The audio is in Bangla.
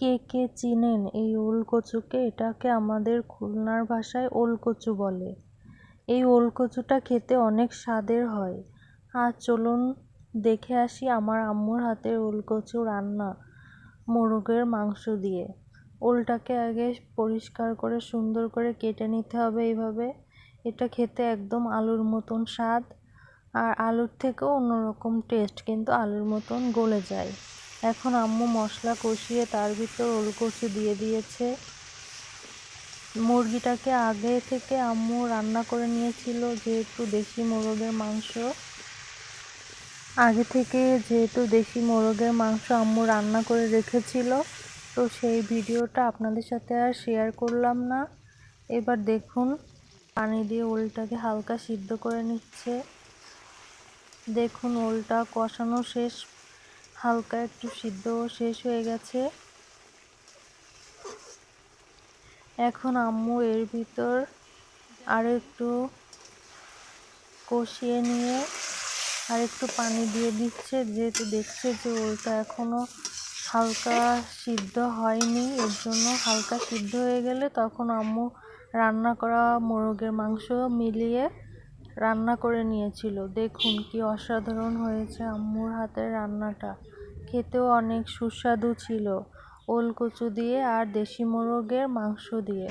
কে কে চিনেন এই ওল কচুকে? এটাকে আমাদের খুলনার ভাষায় ওল কচু বলে। এই ওল কচুটা খেতে অনেক স্বাদের হয়। আর চলুন দেখে আসি আমার আম্মুর হাতের ওল কচু রান্না মোরগের মাংস দিয়ে। ওলটাকে আগে পরিষ্কার করে সুন্দর করে কেটে নিতে হবে এইভাবে। এটা খেতে একদম আলুর মতন স্বাদ, আর আলুর থেকেও অন্যরকম টেস্ট, কিন্তু আলুর মতন গলে যায়। এখন আম্মু মশলা কষিয়ে তার ভিতর ওল কচু দিয়ে দিয়েছে। মুরগিটাকে আগে থেকে আম্মু রান্না করে নিয়েছিল, যেহেতু দেশি মোরগের মাংস আম্মু রান্না করে রেখেছিল, তো সেই ভিডিওটা আপনাদের সাথে আর শেয়ার করলাম না। এবার দেখুন পানি দিয়ে ওলটাকে হালকা সিদ্ধ করে নিচ্ছে। দেখুন ওলটা কষানো শেষ, হালকা একটু সিদ্ধ শেষ হয়ে গেছে। এখন আম্মু এর ভিতর আরও একটু কষিয়ে নিয়ে আর একটু পানি দিয়ে দিচ্ছে, যেহেতু দেখছে যে ওলটা এখনও হালকা সিদ্ধ হয়নি, এর জন্য হালকা সিদ্ধ হয়ে গেলে তখন আম্মু রান্না করা মোরগের মাংস মিলিয়ে রান্না করে নিয়েছিল। দেখুন কি অসাধারণ হয়েছে আম্মুর হাতের রান্নাটা, খেতেও অনেক সুস্বাদু ছিল ওল কচু দিয়ে আর দেশি মোরগের মাংস দিয়ে।